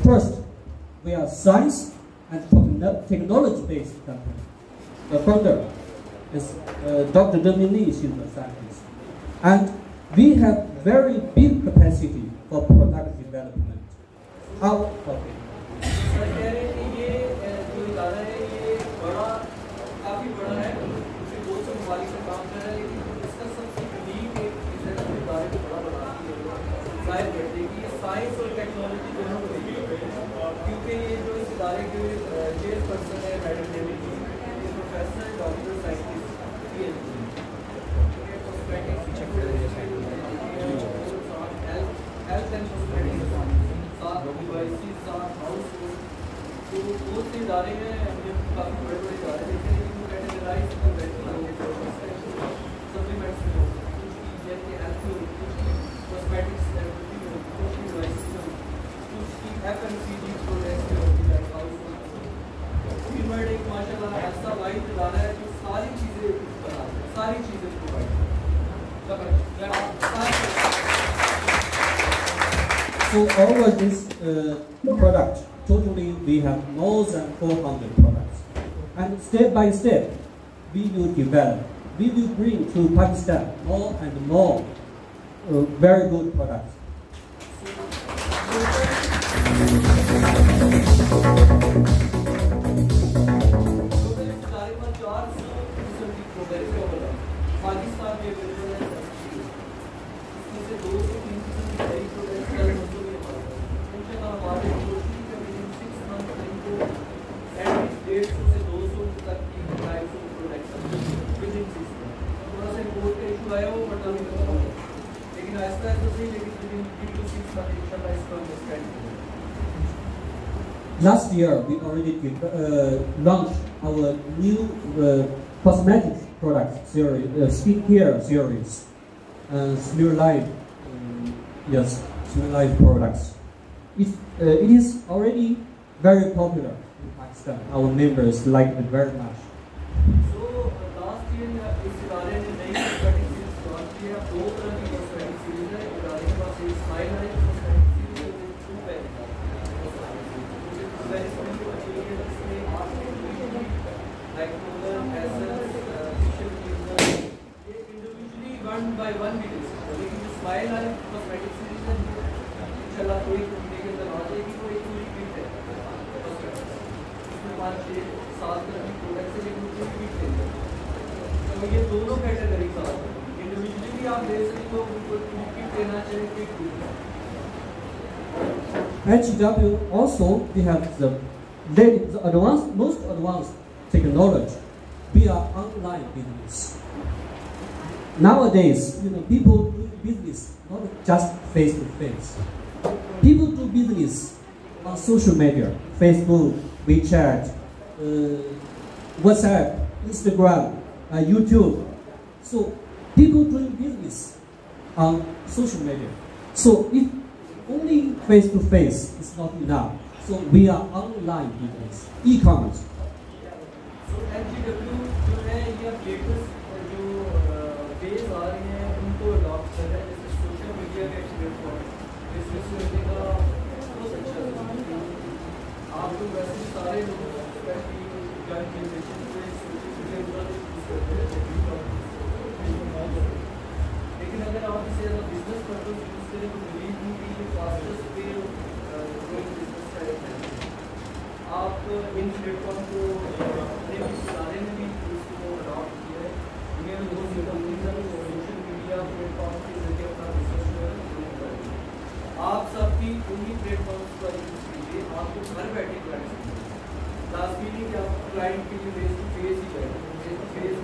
First, we are science and technology-based company. The founder is Dr. Deng Li, she's a scientist. And we have very big capacity for product development. How? Okay. Science और technology दोनों को देखिए क्योंकि ये जो इस इदारे के चेयरपर्सन है मैडम डेविड जी, ये professor doctor scientist health and prosperity साथ डिवाइसेस साथ हाउस तो बहुत से इदारे हैं, काफ़ी बड़े बड़े इदारे देखे हैं जिनको कैटेगराइज सप्लीमेंट्स में हो कुछ जैसे हेल्थ कॉस्मेटिक्स FMCG प्रोडक्ट्स में होती है एक माशाल्लाह ऐसा वाइड इदारा है जो सारी चीज़ें बनाता है, सारी चीज़ें provide So over this product, totally we have more than 400 products. And step by step, we will develop, we will bring to Pakistan more and more very good products. Last year, we already launched our new cosmetics product series, skincare series, Smear Life, yes, Smear Life products. It is already very popular in Pakistan. Our members like it very much. So last year, इस इदारे ने नई cosmetic series launch की है, दो तरह की cosmetic series है, इदारे के पास एक स्माइल है, cosmetic series है, two pack one by one भी लेकिन जो स्माइल वाले कॉस्मेटिक सीरीज है इंशाल्लाह कोई महीने के अंदर आ जाएगी, वो एक पूरी किट है इसमें 5-6-7 तरह की प्रोडक्ट्स है लेकिन पूरी किट है। तो ये दोनों कैटेगरी का इंडिविजुअली भी आप ले सकते हो, उनको पूरी किट लेना चाहिए किट भी। HW also we have the most advanced technology. We are online business. Nowadays, people do business not just face to face. People do business on social media, Facebook, WeChat, WhatsApp, Instagram, YouTube. So people doing business on social media. So if only face to face is not enough. So we are online business, e-commerce. So HW जो है ये latest जो base आ रही हैं उनको adopt कर रहे हैं, जैसे सोशल मीडिया का प्लेटफॉर्म बिजनेस करने का बहुत अच्छा है। आप लोग वैसे सारे लोग स्पेशली यंग जनरेशन में सोशल मीडिया का यूज़ करते हैं, लेकिन अगर आप इसे as a business purpose use करें तो बिलीव मी कि ये फास्टेस्ट वे ग्रोइंग बिजनेस है। आप इन प्लेटफॉर्म को अपने इदारे में भी उसको अडॉप्ट किया है। इन्हें बहुत सी कंपनीज हैं सोशल मीडिया प्लेटफॉर्म के जरिए अपना बिजनेस जो है ग्रो करें। आप सबकी उन्हीं प्लेटफॉर्म्स का यूज़ कीजिए, आपको घर बैठे क्लाइंट सकते हैं। लाजमी नहीं कि आप क्लाइंट के लिए फेस टू फेस ही बैठे, फेस टू फेस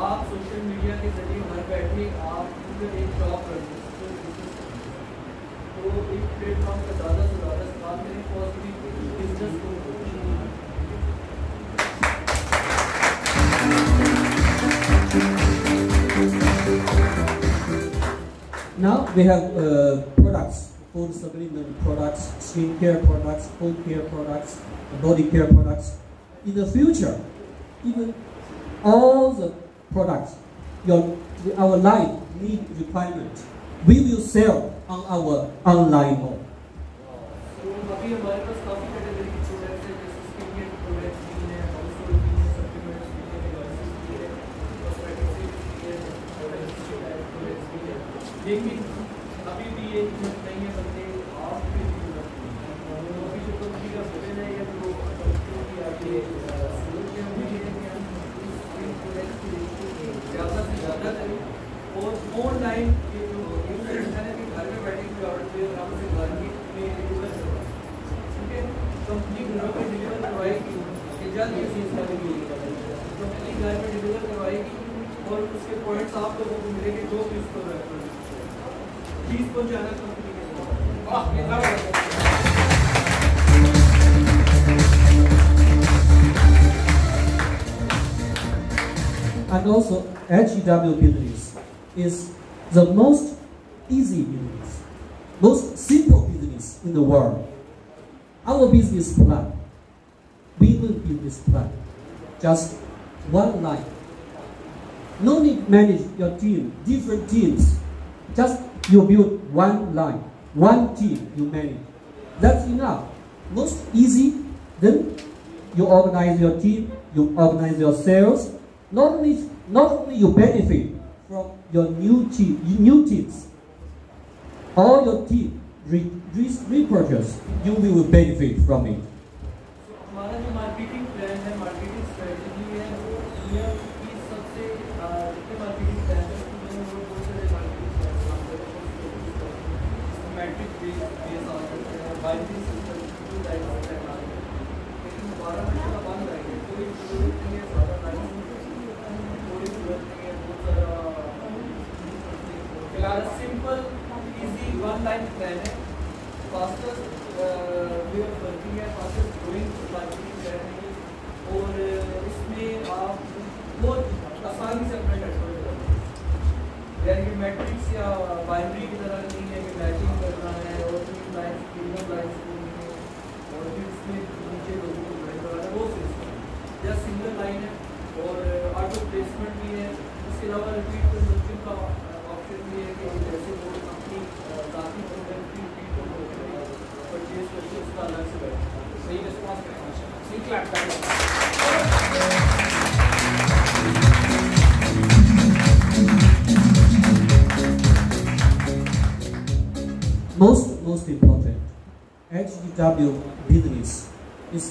आप सोशल मीडिया के जरिए घर बैठे आप एक जॉब करते हैं, तो एक प्लेटफॉर्म का ज़्यादा से ज़्यादा इस्तेमाल करें, पॉजिटिव बिजनेस को। Now we have products, food supplement products, skincare products, home care products, body care products. In the future, even all the products our life need requirement we will sell on our online mall. तो अभी हमारे पास काफ़ी category के products हैं, जैसे skin care products भी हैं, house hold भी हैं, सप्लीमेंट्स भी हैं, डिवाइसेस भी हैं, कॉस्मेटिक्स भी हैं, प्रोडक्ट्स भी हैं। लेकिन अभी भी ये कीमत नहीं है, बल्कि आप भी कीमत अभी जो कंपनी का विजन है या जो कंपनी की आगे सोच है वो ये है कि हम इन प्रोडक्ट्स की ज़्यादा से ज़्यादा करें और ऑनलाइन ये जो है कि घर में बैठे हुए ऑर्डर पे हम उसे घर में डिलीवर करवाएं। ठीक है, कंपनी घरों में डिलीवर करवाएगी कि जल्द ये चीज़ करेगी, कंपनी घर में डिलीवर करवाएगी और उसके पॉइंट्स आप लोगों को मिलेंगे जो भी उसको चीज़ पहुँचाना कंपनी के And also, HEW business is the most easy business, most simple business in the world. Our business plan, women business plan, just one line. No need to manage your team, different teams. Just you build one line, one team you manage. That's enough. Most easy. Then you organize your team, you organize your sales. Not only you benefit from your new teams, all your team repurchase, you will benefit from it. हमारा जो marketing plan है, marketing strategy है, वो दुनिया की सबसे जितने marketing plan है उसमें वो बहुत सारे मार्केटिंग प्लान काम कर रहे हैं, सिस्टमैटिक बेस आ सकते हैं, बाइनरी सिस्टम जो टाइप होता है मार्केट, लेकिन 12 घंटे का बंद रहेंगे, कोई जरूरत नहीं है ज़्यादा टाइम, कोई जरूरत नहीं है बहुत सारा फिलहाल simple easy one line plan है, फास्टेस्ट वे ऑफ वर्किंग है, फास्टेस्ट ग्रोइंग मार्केटिंग प्लान है और इसमें आप बहुत आसानी से अपना नेटवर्क कर सकते हैं। यानी कि मैट्रिक्स या बाइनरी की तरह नहीं है कि मैचिंग करना है और फिर लाइन्स प्रीमियम लाइन्स करनी है और फिर इसमें नीचे लोगों को ज्वाइन कराना है, वो सिस्टम या सिंगल लाइन है और ऑटो प्लेसमेंट भी है। इसके अलावा रिपीट कंजप्शन का ऑप्शन भी है कि जैसे वो अपनी काफ़ी प्रोडक्ट की रिपीट कंजप्शन परचेज करके उसका अलग से बैठे सही रिस्पॉन्स करेंगे। सही क्लैप करेंगे। Most important, HEW business is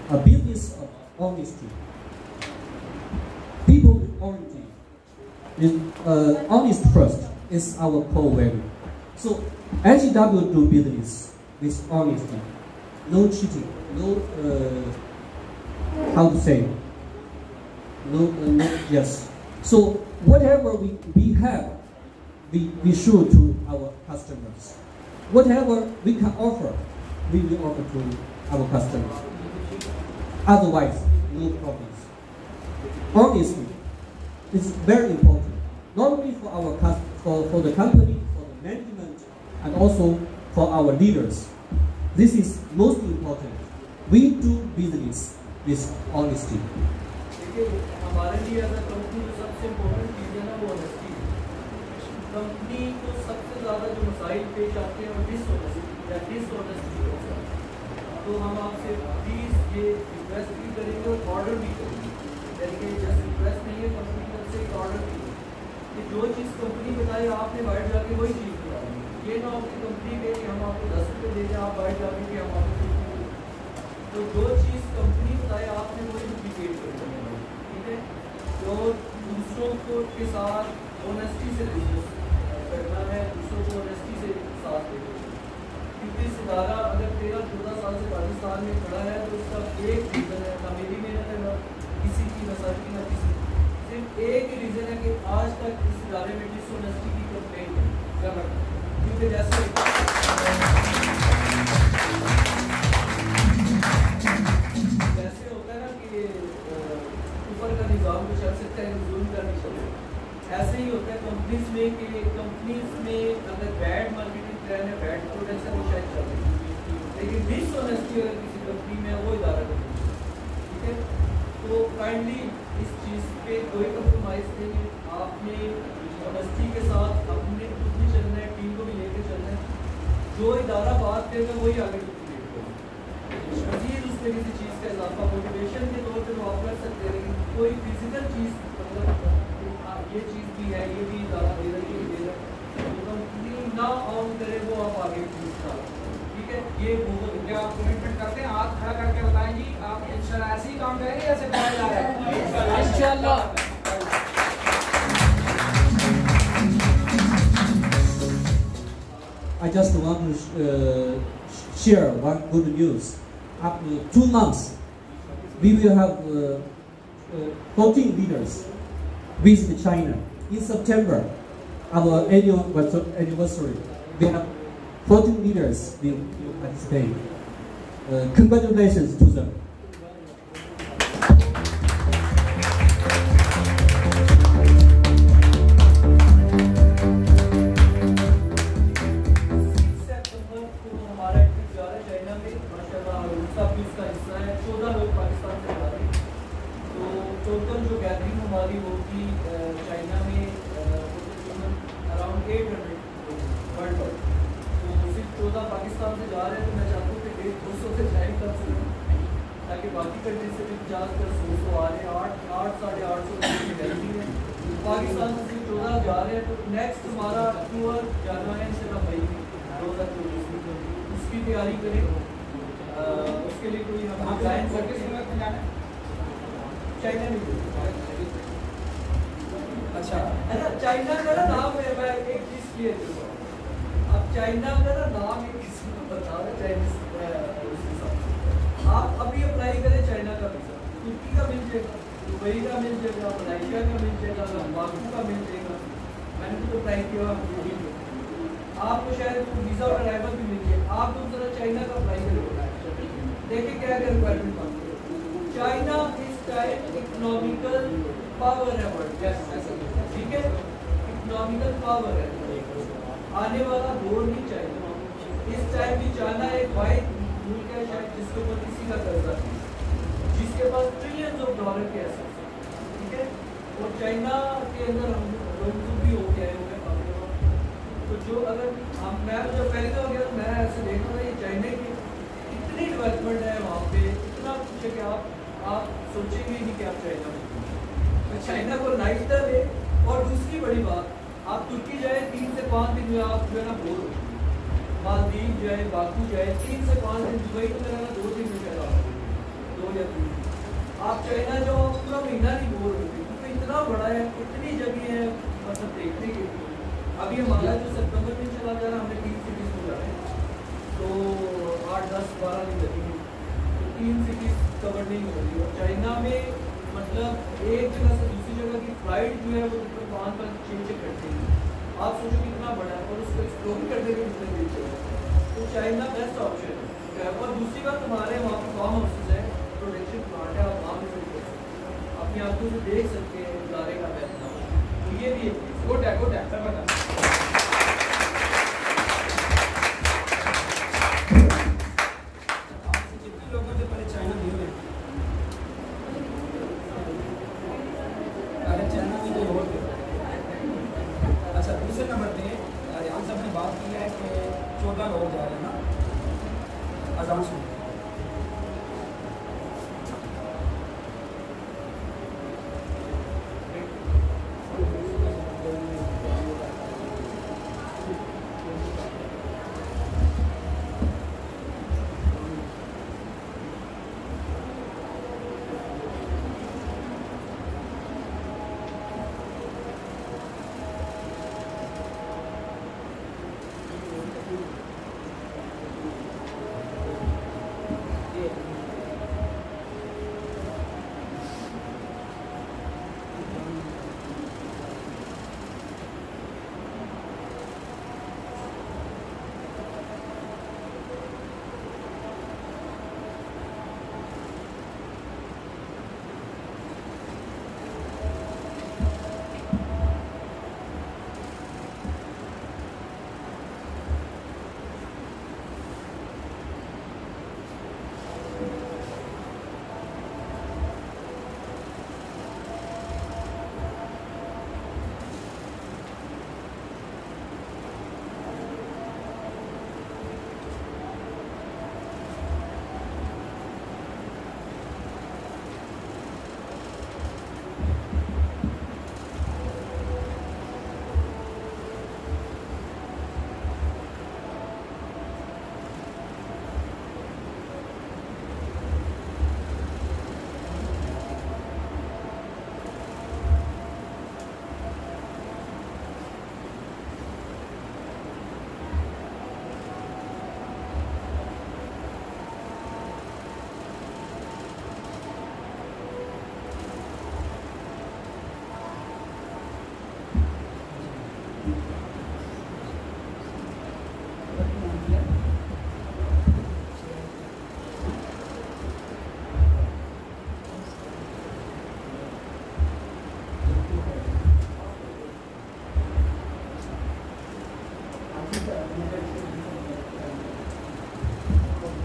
a business of honesty. People with honesty, honest first is our core value. So HEW do business with honesty, no cheating, no how to say, no yes. So whatever we have, we show to our customers. Whatever we can offer, we will offer to our customers. Otherwise, no problems. Honesty is very important, not only for our for the company, for the management, and also for our leaders. This is most important. We do business with honesty. हमारे लिए अगर company जो सबसे important चीज़ है ना वो honesty है। Company को सबसे ज़्यादा जो मसाइल पेश आते हैं वो डिसऑनेस्टी होता है। तो हम आपसे प्लीज़ ये रिक्वेस्ट भी करेंगे और ऑर्डर भी करेंगे, यानी कि जस्ट रिक्वेस्ट नहीं है, कंपनी की तरफ से एक ऑर्डर भी है कि जो चीज़ कंपनी बताए आपने बाहर जाके वही चीज़ बताई। ये ना हो कि कंपनी के कि हम आपको 10 रुपये दे दें, आप बाहर जाके कि हम आपको 50 रुपये दें। तो जो चीज़ कंपनी बताए आपने वही डुप्लीकेट कर दी। तो दूसरों को के साथ ऑनेस्टी से बिजनेस करना है, दूसरों को ऑनेस्टी से साथ देना है। क्योंकि सितारा अगर 13-14 साल से पाकिस्तान में खड़ा है तो उसका एक रीज़न है, ना मेरी मेहनत है, ना किसी की, ना सर की, ना किसी की। सिर्फ एक ही रीज़न है कि आज तक इस इदारे में डिसऑनेस्टी की कंप्लेंट है, क्योंकि जैसे होता है ना कि ऊपर का निज़ाम तो चल सकता है, जुल्म का नहीं चल सकता। ऐसे ही होता है कंपनीज में कि कंपनीज में अगर बैड मार्केटिंग प्लान है, बैड प्रोडक्ट्स है, वो शायद चल रही है, लेकिन डिसऑनेस्टी अगर किसी कंपनी में है वो इदारा करती है। ठीक है, तो काइंडली इस चीज़ पे कोई कंप्रोमाइज़ नहीं है। आपने ऑनेस्टी के साथ अपने भी चलना है, टीम को भी लेके चलना है। जो इदारा बात करेगा वही आगे डिक्टेट होगा। मजीद उसमें किसी चीज़ का इजाफा मोटिवेशन के तौर पर आप कर सकते हैं, लेकिन कोई फिजिकल चीज़ मतलब ये चीज़ भी है, ये भी इदारा दे रहा है, ये भी दे रहा है, तो कंपनी ना ऑन करे वो आप आगे चीज़ का, ठीक है। ये बहुत क्या आप कमिटमेंट करते हैं? हाथ खड़ा करके बताएं जी, आप इंशाल्लाह ऐसे ही काम करेंगे जैसे कराया जा रहा है? इंशाल्लाह। I just want to share one good news. After 2 months, we will have 14 leaders visit China. In September, our annual anniversary, we have 14 leaders will participate. Congratulations to them. Total जो गैदरिंग हमारी होगी China में around 800 world wide, तो सिर्फ 14 पाकिस्तान से जा रहे हैं, तो मैं चाहता हूँ कि 150-200 से ज्वाइन कर सकूँ, ताकि बाकी कंट्री से भी 50-100 आ रहे हैं। 800-850 की गैदरिंग है, पाकिस्तान से सिर्फ 14 जा रहे हैं। तो नेक्स्ट हमारा टूर जनवरी से मई 2024 में, उसकी तैयारी करें। उसके लिए कोई हम प्लान करके जाना है चाइना में। अच्छा चाइना का ना नाम है, मैं एक चीज़ क्लियर करूँगा। अब चाइना का ना नाम एक किसी को बता रहे चाइनीज, आप अभी अप्लाई करें चाइना का वीज़ा, तुर्की का मिल जाएगा, दुबई का मिल जाएगा, मलेशिया का मिल जाएगा, बाकू का मिल जाएगा। मैंने तो अप्लाई किया, आपको शायद वीज़ा और अराइवल भी मिल जाए। आप तो जरा चाइना का अप्लाई करें, देखिए क्या क्या रिक्वायरमेंट मांगते हैं। चाइना इस टाइम इकोनॉमिकल पावर है वर्ल्ड, ठीक है, इकोनॉमिकल पावर है, आने वाला दौर नहीं चाहिए। इस टाइम भी चाइना एक वाइड मुल्क है शायद जिसके ऊपर किसी का कर्जा नहीं, जिसके पास ट्रिलियंस ऑफ डॉलर के एसेट्स हैं, ठीक है। और चाइना के अंदर हम लोग भी हो गया है, तो जो अगर हम मैं जब पहले हो गया तो मैं ऐसे देख रहा था ये चाइना की इतनी डेवलपमेंट है वहाँ पे, इतना कुछ है कि आप सोचेंगे ही नहीं कि आप चाइना में, तो चाइना को लाइफ है। और दूसरी बड़ी बात, आप तुर्की जाए 3 से 5 दिन में आप जो है ना बोर हो, मालदीव जाए, बाकू जाए 3 से 5 दिन, दुबई तो मेरा 2 दिन में चला 2 या 3। आप चाइना जाओ पूरा महीना नहीं बोर होते, क्योंकि इतना बड़ा है, इतनी जगह है मतलब देखने के लिए। अभी हमारा जो सितंबर में चला जा रहा है, हमने 3 सिटीज़ को जा रहे हैं, तो 8, 10, 12 दिन लगेंगे, तो 3 सिटीज़ कवर नहीं हो रही। और चाइना में मतलब एक जगह से दूसरी जगह की फ्लाइट जो है वो 5-5-6 करते हैं। आप सोचो कितना बड़ा है, और उसको एक्सप्लोर करने के कितने दिन चाहिए, तो चाइना बेस्ट ऑप्शन है। और दूसरी बात, हमारे वहाँ पर फार्म हाउसेज है, प्रोडक्शन प्लांट है, आप वहाँ भी कर सकते हैं, अपनी आंखों से देख सकते हैं इदारे का पैसा। तो ये भी एक गुड है सर बता। दूसरे नंबर पे रियान साहब ने बात की है कि 14 लोग जा रहे हैं ना अजान सुन।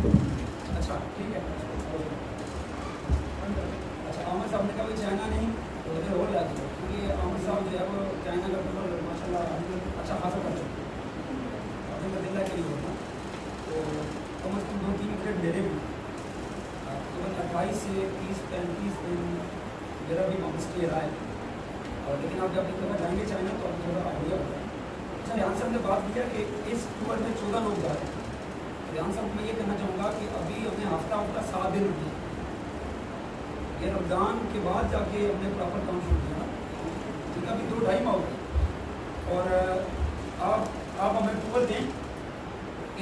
अच्छा ठीक है। अच्छा आमिर साहब ने कहा भाई चाइना नहीं तो इधर और ला दो, क्योंकि आमिर साहब जो है वो चाइना का पेपर माशाल्लाह अच्छा खासा कर चुके हैं, अभी बदला के लिए होता तो कम अज़ कम 2-3 क्रेडिट ले लेंगे। तकरीबन 28 से 30-35 दिन मेरा भी स्टे रहा है, और लेकिन आप जब एक दफ़ा जाएंगे चाइना तो आपको थोड़ा आइडिया होगा। अच्छा रियान साहब ने बात किया कि इस टूर में 14 लोग जा रहे हैं। रियान साहब मैं ये कहना चाहूँगा कि अभी हमें हफ्ता 7 दिन हुए, ये रमज़ान के बाद जाके हमने प्रॉपर काम शुरू किया, ठीक है। अभी 2-2.5 माह हो गए, और आप हमें टूर दें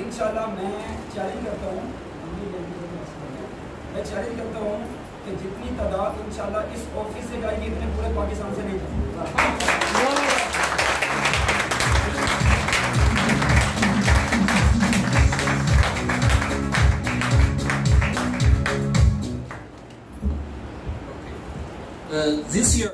इंशाल्लाह। मैं चैलेंज करता हूँ, कि जितनी तादाद इंशाल्लाह इस ऑफिस से जाएगी इतने पूरे पाकिस्तान से नहीं जाएगी। This year